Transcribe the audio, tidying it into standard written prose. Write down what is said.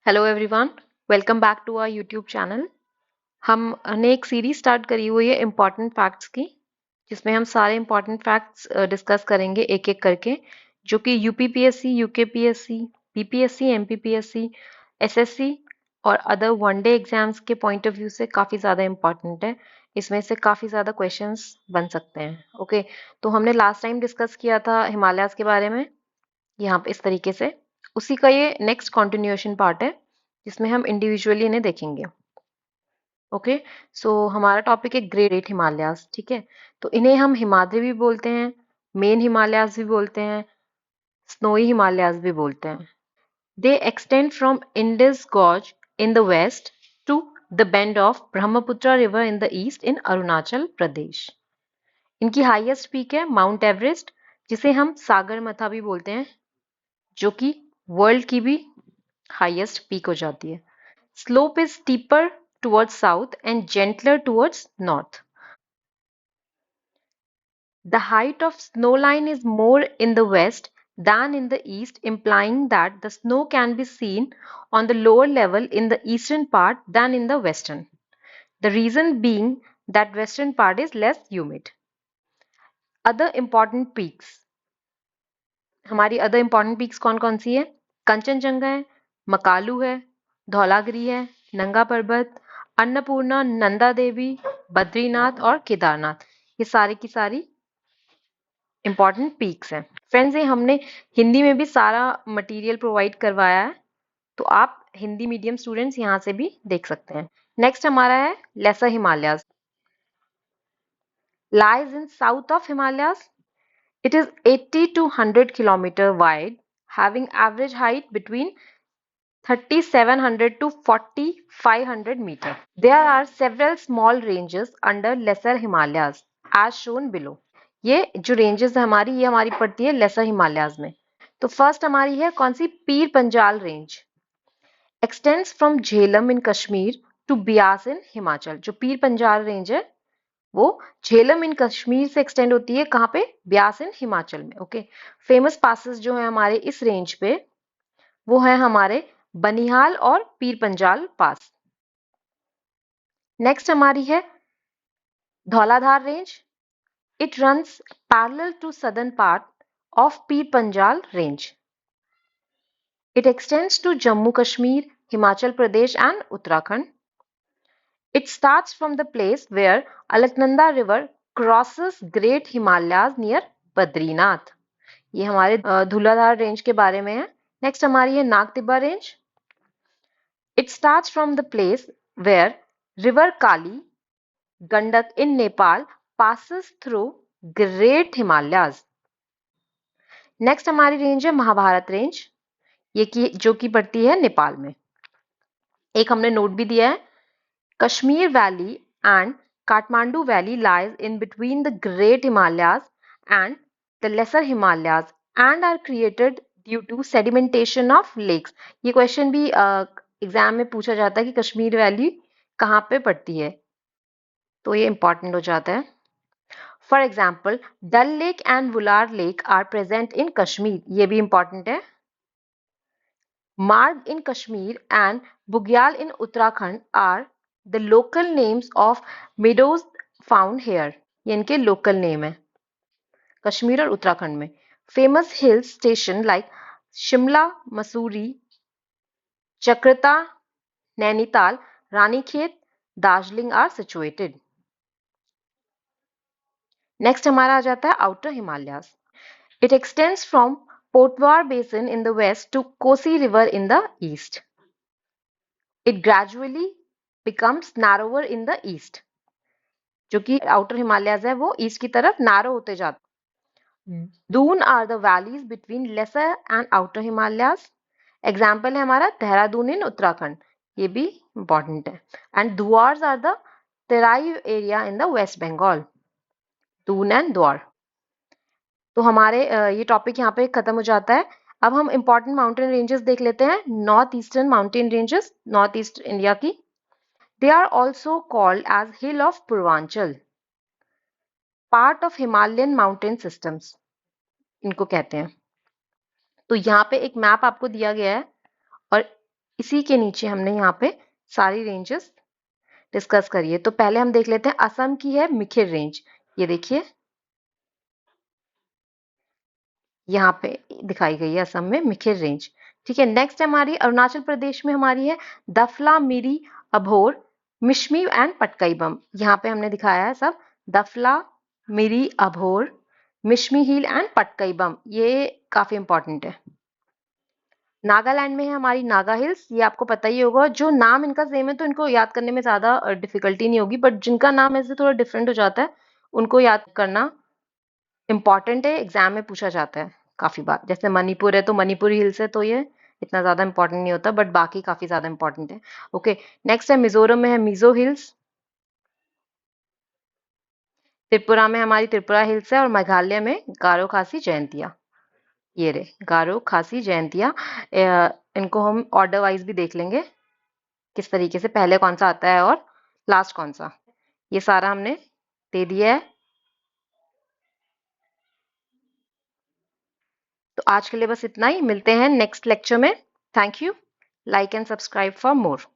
Hello everyone, welcome back to our YouTube channel. हमने एक series start करी हुई है इम्पॉर्टेंट फैक्ट्स की, जिसमें हम सारे इम्पॉर्टेंट फैक्ट्स डिस्कस करेंगे एक एक करके, जो कि UPPSC, UKPSC, PPSC, MPPSC, SSC और अदर वनडे एग्जाम्स के पॉइंट ऑफ व्यू से काफ़ी ज़्यादा इम्पॉर्टेंट है। इसमें से काफ़ी ज़्यादा क्वेश्चंस बन सकते हैं। ओके, तो हमने लास्ट टाइम डिस्कस किया था हिमालयाज के बारे में, यहाँ पे इस तरीके से। उसी का ये नेक्स्ट कॉन्टिन्यूएशन पार्ट है, जिसमें हम इंडिविजुअली इन्हें देखेंगे। ओके, सो हमारा टॉपिक है ग्रेट हिमालयाज। ठीक है, तो इन्हें हम हिमाद्री भी बोलते हैं, मेन हिमालयाज भी बोलते हैं, स्नोई हिमालयाज भी बोलते हैं। They extend from Indus gorge in the west to the bend of Brahmaputra river in the east in Arunachal Pradesh. इनकी हाईएस्ट पीक है माउंट एवरेस्ट, जिसे हम सागरमाथा भी बोलते हैं, जो कि वर्ल्ड की भी हाईएस्ट पीक हो जाती है। Slope is steeper towards south and gentler towards north. The height of snow line is more in the west than in the east, implying that the snow can be seen on the lower level in the eastern part than in the western. The reason being that western part is less humid. Other important peaks. हमारी other important peaks कौन कौन सी है? कंचनजंगा है, मकालू है, धौलागिरी है, नंगा पर्वत, अन्नपूर्णा, नंदा देवी, बद्रीनाथ और केदारनाथ। ये सारी की सारी इंपॉर्टेंट पीक्स हैं। फ्रेंड्स, ये हमने हिंदी में भी सारा मटेरियल प्रोवाइड करवाया है, तो आप हिंदी मीडियम स्टूडेंट्स यहाँ से भी देख सकते हैं। नेक्स्ट हमारा है lesser Himalayas. Lies in south of Himalayas. It is 80 to 100 kilometer wide, having average height between 3700 to 4500 meter. There are several small ranges under lesser Himalayas as shown below. ये जो रेंजेस है हमारी, ये हमारी पड़ती है लेसर हिमालयाज में। तो फर्स्ट हमारी है कौन सी? Pir Panjal range. Extends from Jhelum in Kashmir to Beas in Himachal. जो पीर पंजाल रेंज है वो झेलम इन कश्मीर से एक्सटेंड होती है, कहाँ पे? ब्यास इन हिमाचल में। ओके, फेमस पासेस जो है हमारे इस रेंज पे, वो है हमारे बनिहाल और पीर पंजाल पास। नेक्स्ट हमारी है Dhauladhar range. It runs parallel to southern part of Pir Panjal range. It extends to Jammu Kashmir, Himachal Pradesh and Uttarakhand. It starts from the place where Alaknanda River crosses Great Himalayas near Badrinath. ये हमारे धूलाधार रेंज के बारे में है। नेक्स्ट हमारी है नागतिब्बा range. It starts from the place where River Kali, Gandak in Nepal passes through Great Himalayas. Next हमारी range है महाभारत रेंज, ये की जो की पड़ती है नेपाल में। एक हमने नोट भी दिया है, Kashmir Valley and Kathmandu Valley lies in between the Great Himalayas and the Lesser Himalayas and are created due to sedimentation of lakes. ये क्वेश्चन भी एग्जाम में पूछा जाता है कि कश्मीर वैली कहाँ पे पड़ती है, तो ये इंपॉर्टेंट हो जाता है। For example, Dal lake and Wular lake are present in Kashmir, ये भी इंपॉर्टेंट है। Marg in Kashmir and Bugyal in Uttarakhand are the local names of meadows found here. ये इनके लोकल नेम है कश्मीर और उत्तराखंड में। Famous hill station like Shimla, Mussoorie, Chakrata, Nainital, Ranikhet, Darjeeling are situated. Next हमारा आ जाता है outer Himalayas. It extends from Potwar basin in the west to Kosi river in the east. It gradually becomes narrower in the east. जो कि आउटर हिमालयाज है वो ईस्ट की तरफ नैरो होते जाते। Doon are the valleys between lesser and outer Himalayas. Example है हमारा देहरादून इन उत्तराखंड, ये भी इंपॉर्टेंट है। And Duars are the Terai area in the West Bengal. Doon and Dwar. तो हमारे ये टॉपिक यहाँ पे खत्म हो जाता है। अब हम इंपॉर्टेंट माउंटेन रेंजेस देख लेते हैं। North eastern mountain ranges, north east India की। They are also called as Hill of Purvanchal, part of Himalayan mountain systems. इनको कहते हैं। तो यहाँ पे एक मैप आपको दिया गया है और इसी के नीचे हमने यहाँ पे सारी रेंजेस डिस्कस करी है। तो पहले हम देख लेते हैं असम की है मिखिर रेंज। ये देखिए यहाँ पे दिखाई गई है असम में मिखिर रेंज। ठीक है, नेक्स्ट हमारी अरुणाचल प्रदेश में हमारी है दफला मिरी अभोर मिश्मी एंड पटकई बम। यहाँ पे हमने दिखाया है सब दफला मिरी अभोर मिश्मी हिल एंड पटकई बम, ये काफी इंपॉर्टेंट है। नागालैंड में है हमारी नागा हिल्स, ये आपको पता ही होगा। जो नाम इनका सेम है तो इनको याद करने में ज्यादा डिफिकल्टी नहीं होगी, बट जिनका नाम ऐसे थोड़ा डिफरेंट हो जाता है उनको याद करना इम्पॉर्टेंट है, एग्जाम में पूछा जाता है काफी बार। जैसे मणिपुर है तो मणिपुर हिल्स है, तो ये इतना ज्यादा इंपॉर्टेंट नहीं होता, बट बाकी काफी ज्यादा इंपॉर्टेंट है। ओके, नेक्स्ट है मिजोरम में है मिजो हिल्स। त्रिपुरा में हमारी त्रिपुरा हिल्स है, और मेघालय में गारो खासी जयंतिया। ये रे गारो खासी जयंतिया। इनको हम ऑर्डर वाइज भी देख लेंगे किस तरीके से पहले कौन सा आता है और लास्ट कौन सा। ये सारा हमने दे दिया है। तो आज के लिए बस इतना ही, मिलते हैं नेक्स्ट लेक्चर में। Thank you. Like and subscribe for more.